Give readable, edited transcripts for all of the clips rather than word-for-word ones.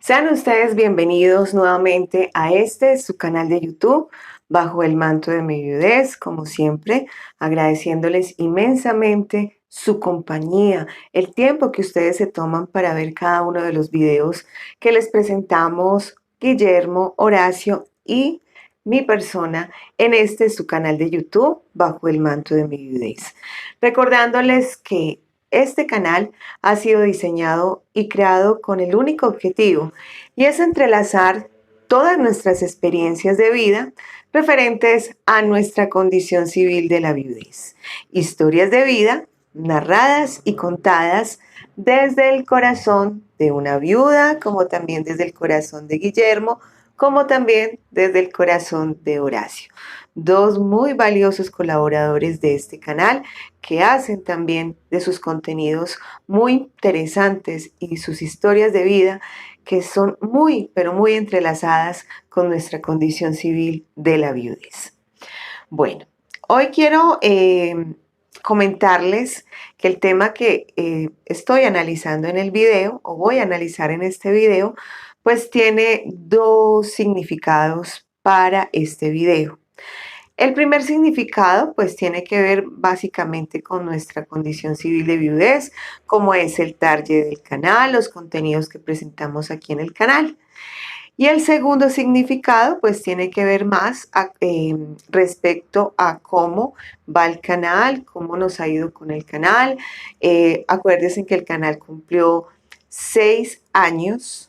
Sean ustedes bienvenidos nuevamente a su canal de YouTube, Bajo el Manto de mi Viudez, como siempre, agradeciéndoles inmensamente su compañía, el tiempo que ustedes se toman para ver cada uno de los videos que les presentamos Guillermo, Horacio y mi persona en su canal de YouTube, Bajo el Manto de mi Viudez. Recordándoles que este canal ha sido diseñado y creado con el único objetivo, y es entrelazar todas nuestras experiencias de vida referentes a nuestra condición civil de la viudez. Historias de vida narradas y contadas desde el corazón de una viuda, como también desde el corazón de Guillermo, como también desde el corazón de Horacio. Dos muy valiosos colaboradores de este canal que hacen también de sus contenidos muy interesantes y sus historias de vida que son muy, pero muy entrelazadas con nuestra condición civil de la viudez. Bueno, hoy quiero comentarles que el tema que estoy analizando en el video, o voy a analizar en este video, pues tiene dos significados para este video. El primer significado pues tiene que ver básicamente con nuestra condición civil de viudez, como es el target del canal, los contenidos que presentamos aquí en el canal. Y el segundo significado pues tiene que ver más respecto a cómo va el canal, cómo nos ha ido con el canal. Acuérdense que el canal cumplió 6 años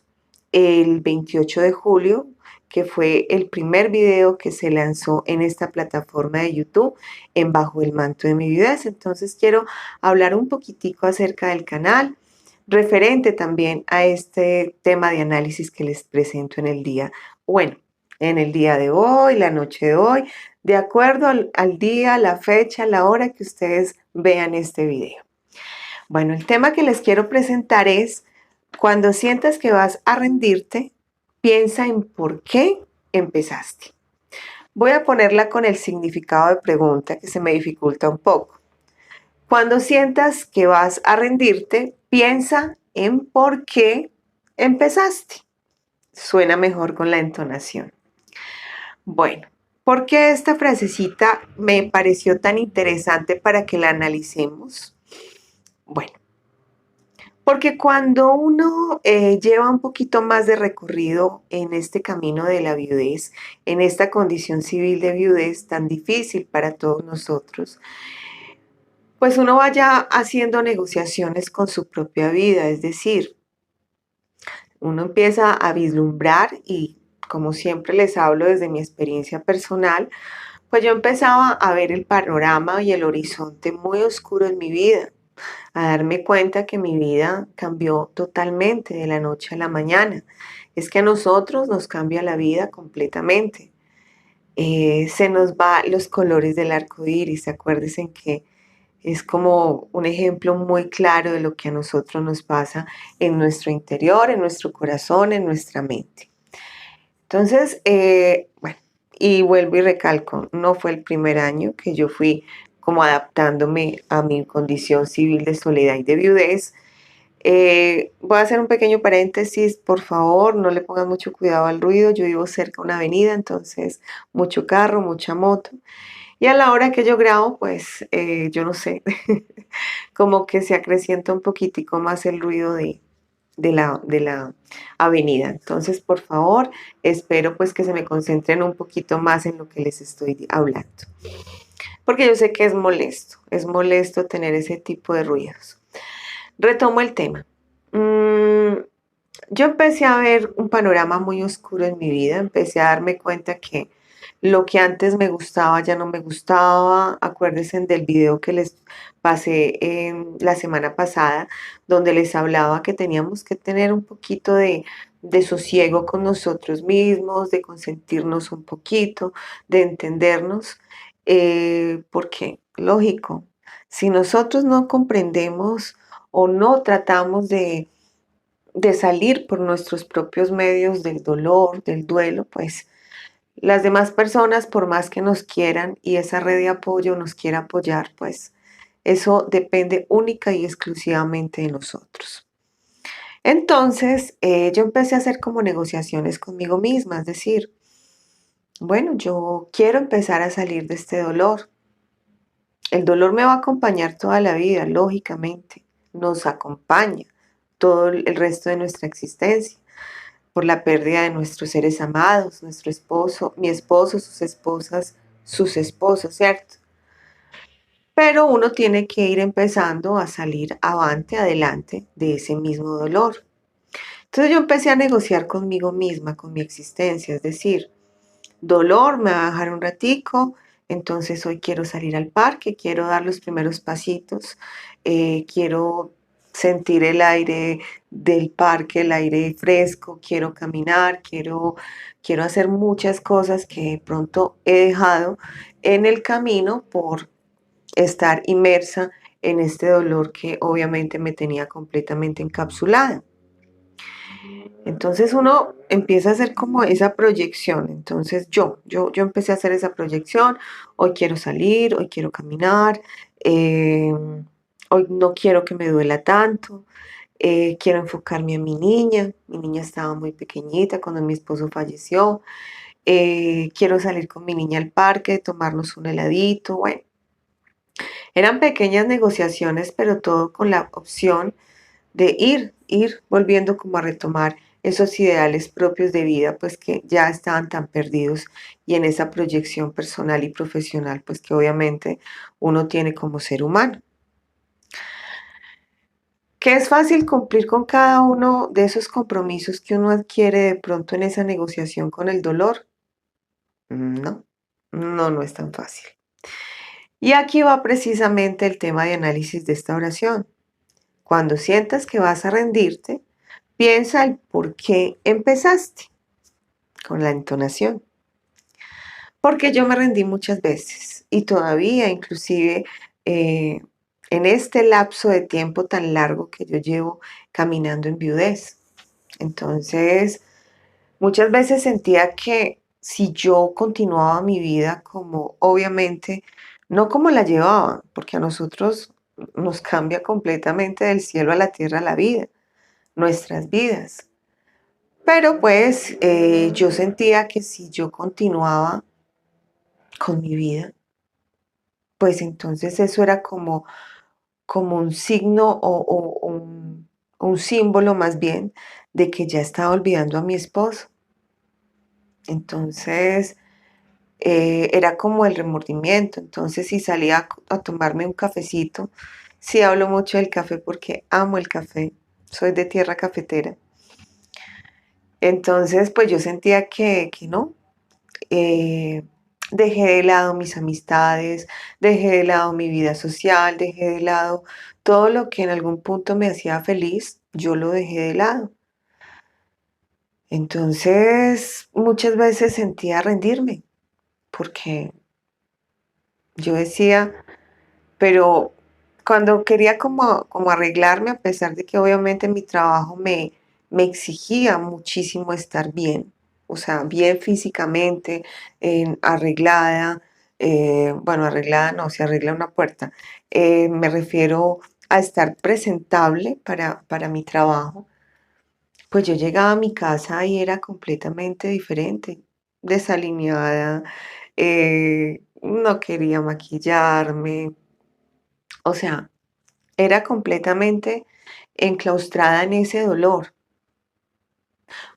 el 28 de julio, que fue el primer video que se lanzó en esta plataforma de YouTube, en Bajo el Manto de mi Viudez. Entonces quiero hablar un poquitico acerca del canal, referente también a este tema de análisis que les presento en el día, en el día de hoy, la noche de hoy, de acuerdo al día, la fecha, la hora que ustedes vean este video. Bueno, el tema que les quiero presentar es: cuando sientas que vas a rendirte, piensa en por qué empezaste. Voy a ponerla con el significado de pregunta, que se me dificulta un poco. Cuando sientas que vas a rendirte, piensa en por qué empezaste. Suena mejor con la entonación. Bueno, ¿por qué esta frasecita me pareció tan interesante para que la analicemos? Bueno, porque cuando uno lleva un poquito más de recorrido en este camino de la viudez, en esta condición civil de viudez tan difícil para todos nosotros, pues uno vaya haciendo negociaciones con su propia vida, es decir, uno empieza a vislumbrar y, como siempre les hablo desde mi experiencia personal, pues yo empezaba a ver el panorama y el horizonte muy oscuro en mi vida, a darme cuenta que mi vida cambió totalmente de la noche a la mañana. Es que a nosotros nos cambia la vida completamente. Se nos va los colores del arco iris. Acuérdense que es como un ejemplo muy claro de lo que a nosotros nos pasa en nuestro interior, en nuestro corazón, en nuestra mente. Entonces, bueno, y vuelvo y recalco, no fue el primer año que yo fui como adaptándome a mi condición civil de soledad y de viudez. Voy a hacer un pequeño paréntesis, por favor, no le pongan mucho cuidado al ruido. Yo vivo cerca de una avenida, entonces mucho carro, mucha moto. Y a la hora que yo grabo, pues yo no sé, como que se acrecienta un poquitico más el ruido de la avenida. Entonces, por favor, espero pues que se me concentren un poquito más en lo que les estoy hablando. Porque yo sé que es molesto tener ese tipo de ruidos. Retomo el tema. Yo empecé a ver un panorama muy oscuro en mi vida, empecé a darme cuenta que lo que antes me gustaba ya no me gustaba. Acuérdense del video que les pasé la semana pasada, donde les hablaba que teníamos que tener un poquito de sosiego con nosotros mismos, de consentirnos un poquito, de entendernos, porque, lógico, si nosotros no comprendemos o no tratamos de salir por nuestros propios medios del dolor, del duelo, pues las demás personas, por más que nos quieran y esa red de apoyo nos quiera apoyar, pues eso depende única y exclusivamente de nosotros. Entonces, yo empecé a hacer como negociaciones conmigo misma, es decir, bueno, yo quiero empezar a salir de este dolor. El dolor me va a acompañar toda la vida, lógicamente, nos acompaña todo el resto de nuestra existencia por la pérdida de nuestros seres amados, nuestro esposo, mi esposo, sus esposas, sus esposos, ¿cierto? Pero uno tiene que ir empezando a salir avante, adelante de ese mismo dolor. Entonces yo empecé a negociar conmigo misma, con mi existencia, es decir, dolor, me va a dejar un ratico, entonces hoy quiero salir al parque, quiero dar los primeros pasitos, quiero sentir el aire del parque, el aire fresco, quiero caminar, quiero hacer muchas cosas que de pronto he dejado en el camino por estar inmersa en este dolor que obviamente me tenía completamente encapsulada. Entonces uno empieza a hacer como esa proyección. Entonces yo empecé a hacer esa proyección. Hoy quiero salir, hoy quiero caminar, eh, hoy no quiero que me duela tanto, quiero enfocarme en mi niña. Mi niña estaba muy pequeñita cuando mi esposo falleció. Quiero salir con mi niña al parque, tomarnos un heladito. Bueno, eran pequeñas negociaciones, pero todo con la opción de ir volviendo como a retomar esos ideales propios de vida, pues que ya estaban tan perdidos y en esa proyección personal y profesional, pues que obviamente uno tiene como ser humano. Que es fácil cumplir con cada uno de esos compromisos que uno adquiere de pronto en esa negociación con el dolor. No, no es tan fácil. Y aquí va precisamente el tema de análisis de esta oración. Cuando sientas que vas a rendirte, piensa el por qué empezaste con la entonación. Porque yo me rendí muchas veces y todavía inclusive eh, en este lapso de tiempo tan largo que yo llevo caminando en viudez. Entonces, muchas veces sentía que si yo continuaba mi vida como obviamente, no como la llevaba, porque a nosotros nos cambia completamente del cielo a la tierra la vida, nuestras vidas. Pero pues yo sentía que si yo continuaba con mi vida, pues entonces eso era como un signo o un símbolo más bien de que ya estaba olvidando a mi esposo. Entonces era como el remordimiento. Entonces si salía a tomarme un cafecito, sí hablo mucho del café porque amo el café, soy de tierra cafetera. Entonces pues yo sentía que no, eh, dejé de lado mis amistades, dejé de lado mi vida social, dejé de lado todo lo que en algún punto me hacía feliz, yo lo dejé de lado. Entonces, muchas veces sentía rendirme, porque yo decía, pero cuando quería como arreglarme, a pesar de que obviamente mi trabajo me exigía muchísimo estar bien, o sea, bien físicamente, arreglada, bueno, arreglada no, se arregla una puerta, me refiero a estar presentable para mi trabajo, pues yo llegaba a mi casa y era completamente diferente, desalineada, no quería maquillarme, o sea, era completamente enclaustrada en ese dolor,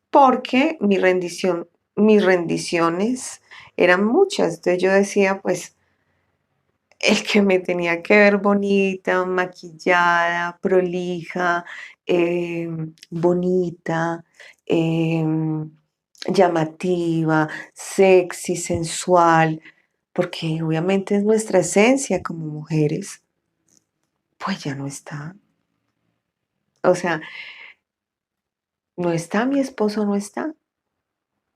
porque mis rendiciones eran muchas. Entonces yo decía, pues, el que me tenía que ver bonita, maquillada, prolija, bonita, em, llamativa, sexy, sensual, porque obviamente es nuestra esencia como mujeres, pues ya no está. O sea, no está, mi esposo no está.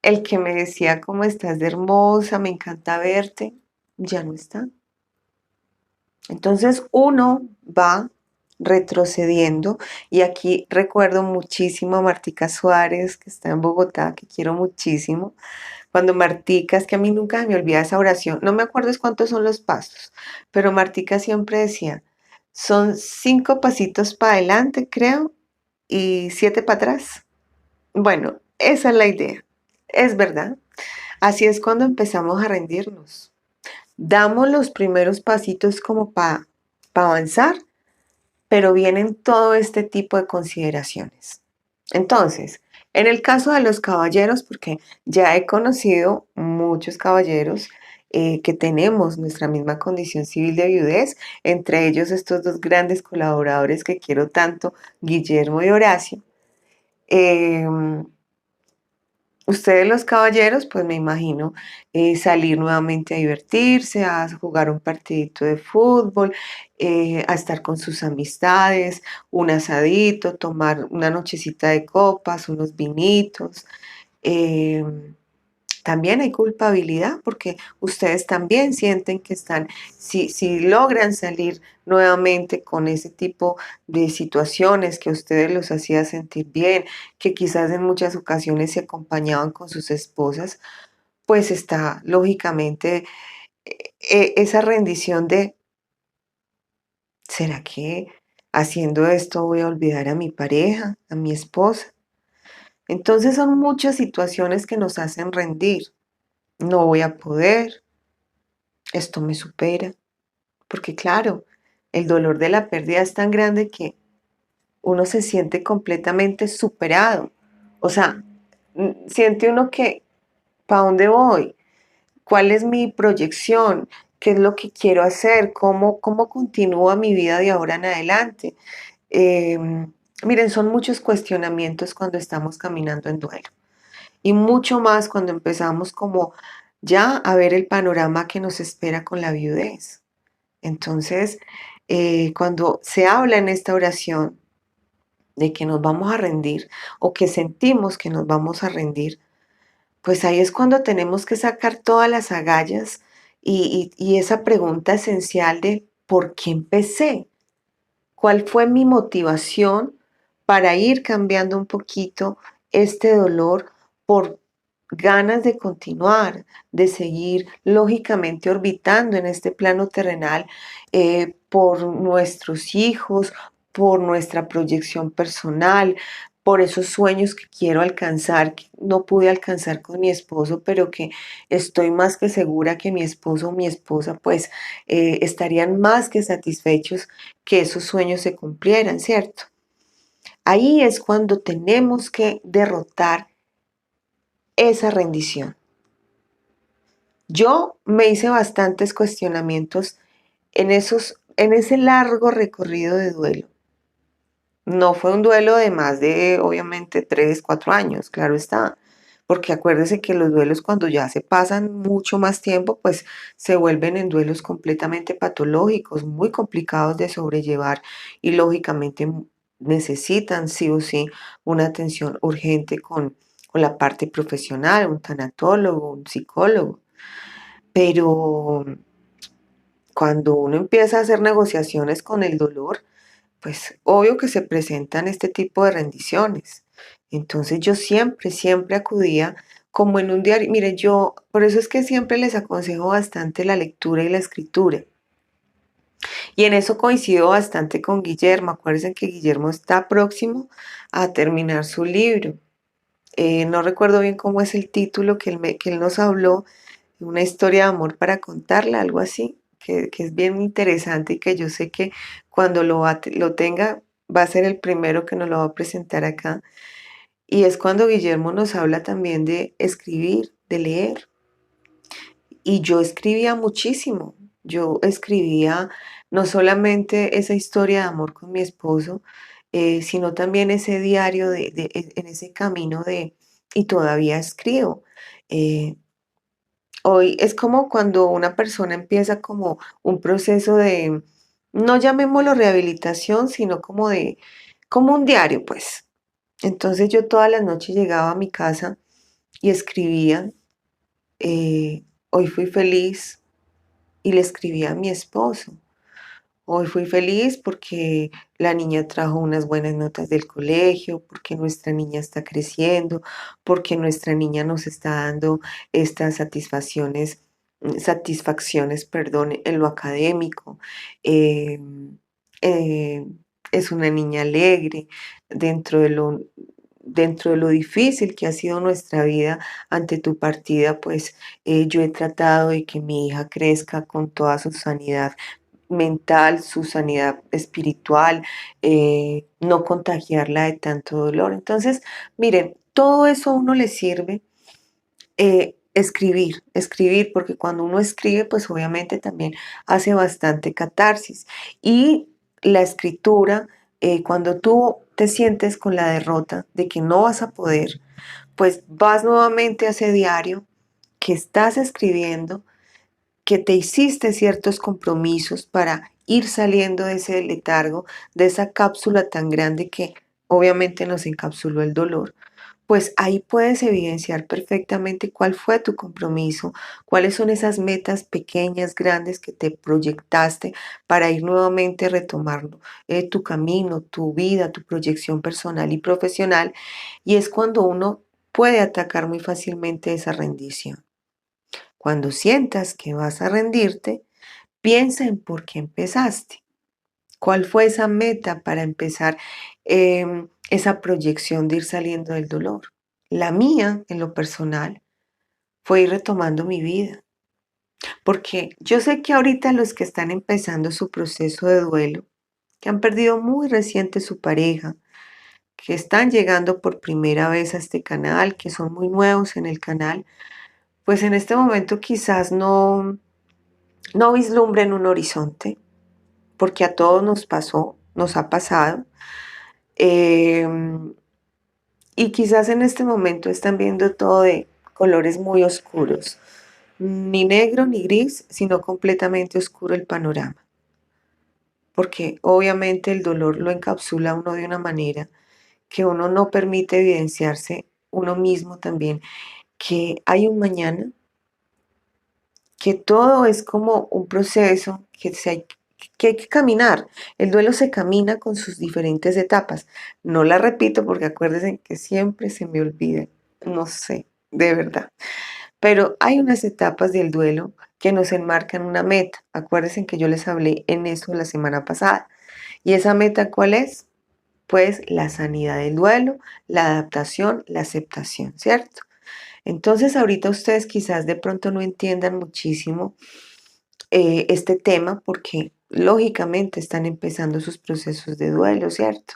El que me decía cómo estás de hermosa, me encanta verte, ya no está. Entonces uno va retrocediendo y aquí recuerdo muchísimo a Martica Suárez, que está en Bogotá, que quiero muchísimo. Cuando Martica, es que a mí nunca se me olvida esa oración, no me acuerdo es cuántos son los pasos, pero Martica siempre decía, son 5 pasitos para adelante, creo, y 7 para atrás. Bueno, esa es la idea. Es verdad. Así es cuando empezamos a rendirnos. Damos los primeros pasitos como para avanzar, pero vienen todo este tipo de consideraciones. Entonces, en el caso de los caballeros, porque ya he conocido muchos caballeros que tenemos nuestra misma condición civil de viudez, entre ellos estos dos grandes colaboradores que quiero tanto, Guillermo y Horacio. Em, Ustedes los caballeros, pues me imagino salir nuevamente a divertirse, a jugar un partidito de fútbol, a estar con sus amistades, un asadito, tomar una nochecita de copas, unos vinitos. eh, También hay culpabilidad porque ustedes también sienten que están, si logran salir nuevamente con ese tipo de situaciones que a ustedes los hacía sentir bien, que quizás en muchas ocasiones se acompañaban con sus esposas, pues está lógicamente esa rendición de, ¿será que haciendo esto voy a olvidar a mi pareja, a mi esposa? Entonces son muchas situaciones que nos hacen rendir. No voy a poder, esto me supera. Porque claro, el dolor de la pérdida es tan grande que uno se siente completamente superado. O sea, siente uno que, ¿para dónde voy? ¿Cuál es mi proyección? ¿Qué es lo que quiero hacer? ¿Cómo continúa mi vida de ahora en adelante? Eh, Miren, son muchos cuestionamientos cuando estamos caminando en duelo. Y mucho más cuando empezamos como ya a ver el panorama que nos espera con la viudez. Entonces, cuando se habla en esta oración de que nos vamos a rendir o que sentimos que nos vamos a rendir, pues ahí es cuando tenemos que sacar todas las agallas y esa pregunta esencial de ¿por qué empecé? ¿Cuál fue mi motivación para ir cambiando un poquito este dolor por ganas de continuar, de seguir lógicamente orbitando en este plano terrenal por nuestros hijos, por nuestra proyección personal, por esos sueños que quiero alcanzar, que no pude alcanzar con mi esposo, pero que estoy más que segura que mi esposo o mi esposa pues estarían más que satisfechos que esos sueños se cumplieran, ¿cierto? Ahí es cuando tenemos que derrotar esa rendición. Yo me hice bastantes cuestionamientos en ese largo recorrido de duelo. No fue un duelo de más de, obviamente, 3, 4 años, claro está. Porque acuérdese que los duelos cuando ya se pasan mucho más tiempo, pues se vuelven en duelos completamente patológicos, muy complicados de sobrellevar y lógicamente necesitan sí o sí una atención urgente con la parte profesional, un tanatólogo, un psicólogo. Pero cuando uno empieza a hacer negociaciones con el dolor, pues obvio que se presentan este tipo de rendiciones. Entonces yo siempre, siempre acudía como en un diario. Mire, yo, por eso es que siempre les aconsejo bastante la lectura y la escritura. Y en eso coincido bastante con Guillermo. Acuérdense que Guillermo está próximo a terminar su libro. No recuerdo bien cómo es el título que él nos habló, una historia de amor para contarla, algo así, que es bien interesante y que yo sé que cuando lo tenga va a ser el primero que nos lo va a presentar acá. Y es cuando Guillermo nos habla también de escribir, de leer. Y yo escribía muchísimo. Yo escribía no solamente esa historia de amor con mi esposo, sino también ese diario en ese camino y todavía escribo. Eh, Hoy es como cuando una persona empieza como un proceso de, no llamémoslo rehabilitación, sino como un diario, pues. Entonces yo todas las noches llegaba a mi casa y escribía, hoy fui feliz y le escribía a mi esposo. Hoy fui feliz porque la niña trajo unas buenas notas del colegio, porque nuestra niña está creciendo, porque nuestra niña nos está dando estas satisfacciones, perdón, en lo académico. Eh, eh, es una niña alegre dentro de dentro de lo difícil que ha sido nuestra vida ante tu partida, pues yo he tratado de que mi hija crezca con toda su sanidad mental, su sanidad espiritual, no contagiarla de tanto dolor. Entonces, miren, todo eso a uno le sirve escribir, porque cuando uno escribe, pues obviamente también hace bastante catarsis. Y la escritura, cuando tú te sientes con la derrota de que no vas a poder, pues vas nuevamente a ese diario que estás escribiendo, que te hiciste ciertos compromisos para ir saliendo de ese letargo, de esa cápsula tan grande que obviamente nos encapsuló el dolor, pues ahí puedes evidenciar perfectamente cuál fue tu compromiso, cuáles son esas metas pequeñas, grandes que te proyectaste para ir nuevamente retomando tu camino, tu vida, tu proyección personal y profesional. Y es cuando uno puede atacar muy fácilmente esa rendición. Cuando sientas que vas a rendirte, piensa en por qué empezaste. ¿Cuál fue esa meta para empezar esa proyección de ir saliendo del dolor? La mía, en lo personal, fue ir retomando mi vida. Porque yo sé que ahorita los que están empezando su proceso de duelo, que han perdido muy reciente su pareja, que están llegando por primera vez a este canal, que son muy nuevos en el canal, pues en este momento quizás no vislumbren un horizonte, porque a todos nos pasó, nos ha pasado. Em, y quizás en este momento están viendo todo de colores muy oscuros, ni negro ni gris, sino completamente oscuro el panorama, porque obviamente el dolor lo encapsula a uno de una manera que uno no permite evidenciarse uno mismo también, que hay un mañana, que todo es como un proceso que hay que caminar. El duelo se camina con sus diferentes etapas. No la repito porque acuérdense que siempre se me olvida. No sé, de verdad. Pero hay unas etapas del duelo que nos enmarcan una meta. Acuérdense que yo les hablé en eso la semana pasada. ¿Y esa meta cuál es? Pues la sanidad del duelo, la adaptación, la aceptación, ¿cierto? Entonces ahorita ustedes quizás de pronto no entiendan muchísimo este tema porque lógicamente están empezando sus procesos de duelo, ¿cierto?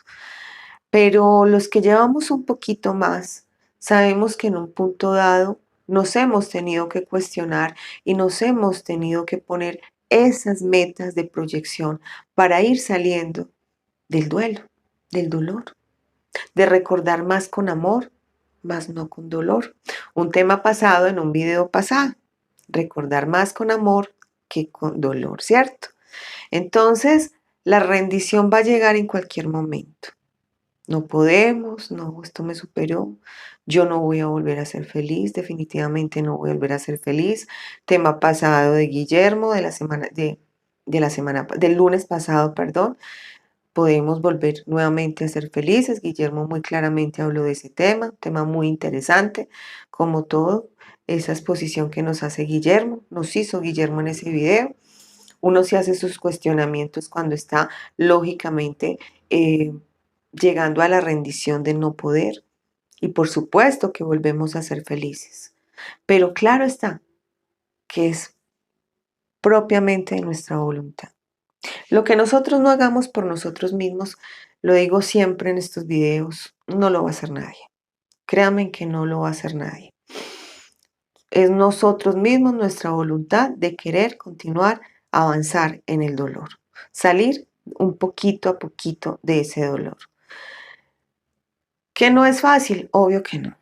Pero los que llevamos un poquito más, sabemos que en un punto dado nos hemos tenido que cuestionar y nos hemos tenido que poner esas metas de proyección para ir saliendo del duelo, del dolor, de recordar más con amor, más no con dolor. Un tema pasado en un video pasado, recordar más con amor que con dolor, ¿cierto? Entonces, la rendición va a llegar en cualquier momento. No podemos, no, esto me superó, yo no voy a volver a ser feliz, definitivamente no voy a volver a ser feliz. Tema pasado de Guillermo de la semana del lunes pasado, perdón. Podemos volver nuevamente a ser felices. Guillermo muy claramente habló de ese tema muy interesante, como todo, esa exposición que nos hace Guillermo, nos hizo Guillermo en ese video. Uno se hace sus cuestionamientos cuando está lógicamente eh, llegando a la rendición de no poder. Y por supuesto que volvemos a ser felices. Pero claro está que es propiamente de nuestra voluntad. Lo que nosotros no hagamos por nosotros mismos, lo digo siempre en estos videos, no lo va a hacer nadie. Créanme que no lo va a hacer nadie. Es nosotros mismos, nuestra voluntad de querer continuar a avanzar en el dolor. Salir un poquito a poquito de ese dolor. ¿Que no es fácil? Obvio que no.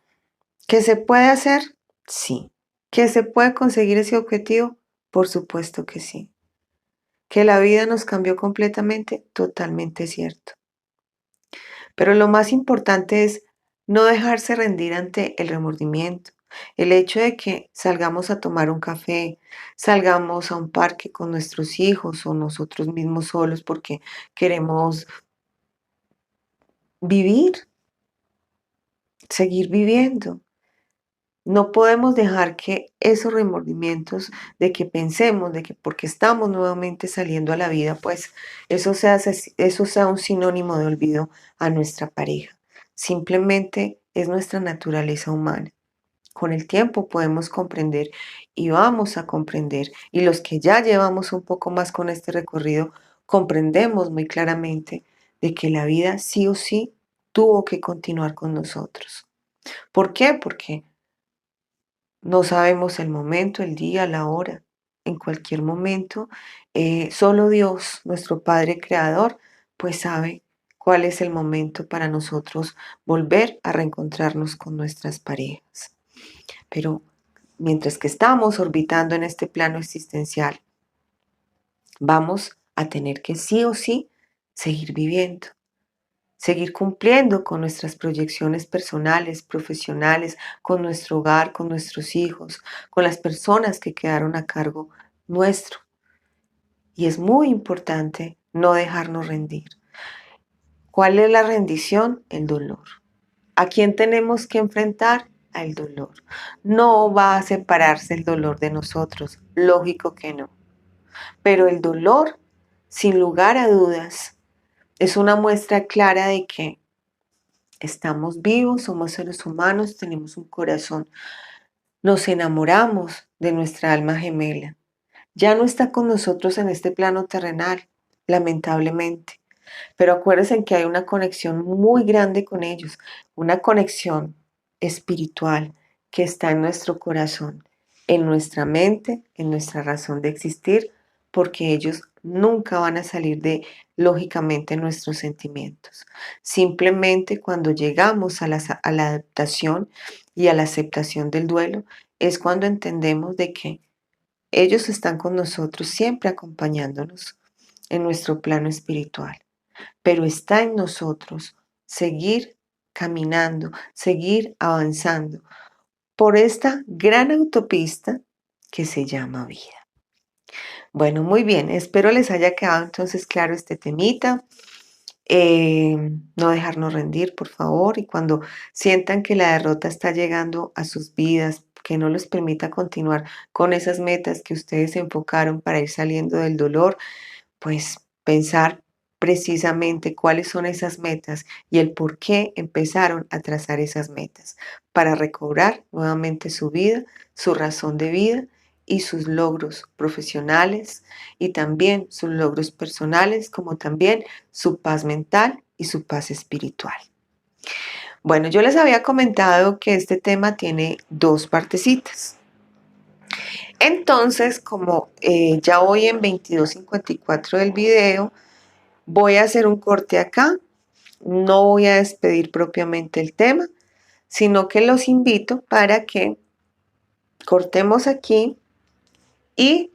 ¿Que se puede hacer? Sí. ¿Que se puede conseguir ese objetivo? Por supuesto que sí. ¿Que la vida nos cambió completamente? Totalmente cierto. Pero lo más importante es no dejarse rendir ante el remordimiento. El hecho de que salgamos a tomar un café, salgamos a un parque con nuestros hijos o nosotros mismos solos porque queremos vivir, seguir viviendo. No podemos dejar que esos remordimientos de que pensemos, de que porque estamos nuevamente saliendo a la vida, pues eso sea un sinónimo de olvido a nuestra pareja. Simplemente es nuestra naturaleza humana. Con el tiempo podemos comprender y vamos a comprender. Y los que ya llevamos un poco más con este recorrido, comprendemos muy claramente de que la vida sí o sí tuvo que continuar con nosotros. ¿Por qué? Porque no sabemos el momento, el día, la hora. En cualquier momento, solo Dios, nuestro Padre Creador, pues sabe cuál es el momento para nosotros volver a reencontrarnos con nuestras parejas. Pero mientras que estamos orbitando en este plano existencial, vamos a tener que sí o sí seguir viviendo, seguir cumpliendo con nuestras proyecciones personales, profesionales, con nuestro hogar, con nuestros hijos, con las personas que quedaron a cargo nuestro. Y es muy importante no dejarnos rendir. ¿Cuál es la rendición? El dolor. ¿A quién tenemos que enfrentar? Al dolor. No va a separarse el dolor de nosotros, lógico que no. Pero el dolor, sin lugar a dudas, es una muestra clara de que estamos vivos, somos seres humanos, tenemos un corazón. Nos enamoramos de nuestra alma gemela. Ya no está con nosotros en este plano terrenal, lamentablemente. Pero acuérdense que hay una conexión muy grande con ellos, una conexión espiritual que está en nuestro corazón, en nuestra mente, en nuestra razón de existir, porque ellos nunca van a salir de, lógicamente, nuestros sentimientos. Simplemente cuando llegamos a la adaptación y a la aceptación del duelo, es cuando entendemos de que ellos están con nosotros, siempre acompañándonos en nuestro plano espiritual, pero está en nosotros seguir caminando, seguir avanzando por esta gran autopista que se llama vida. Bueno, muy bien, espero les haya quedado entonces claro este temita. No dejarnos rendir, por favor, y cuando sientan que la derrota está llegando a sus vidas, que no les permita continuar con esas metas que ustedes se enfocaron para ir saliendo del dolor, pues pensar precisamente cuáles son esas metas y el por qué empezaron a trazar esas metas para recobrar nuevamente su vida, su razón de vida y sus logros profesionales y también sus logros personales, como también su paz mental y su paz espiritual. Bueno, yo les había comentado que este tema tiene dos partecitas. Entonces, como ya voy en 22:54 del video, voy a hacer un corte acá. No voy a despedir propiamente el tema, sino que los invito para que cortemos aquí y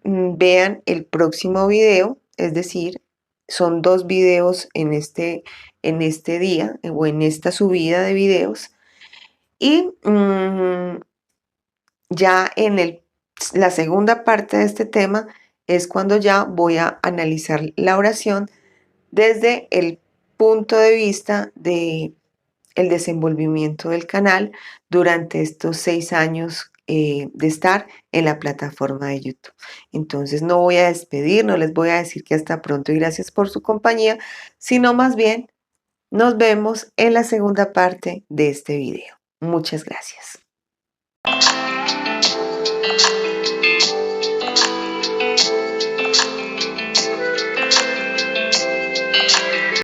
vean el próximo video, es decir, son dos videos en este día o en esta subida de videos y ya la segunda parte de este tema es cuando ya voy a analizar la oración desde el punto de vista de el desenvolvimiento del canal durante estos 6 años de estar en la plataforma de YouTube. Entonces no voy a despedir, no les voy a decir que hasta pronto y gracias por su compañía, sino más bien nos vemos en la segunda parte de este video. Muchas gracias.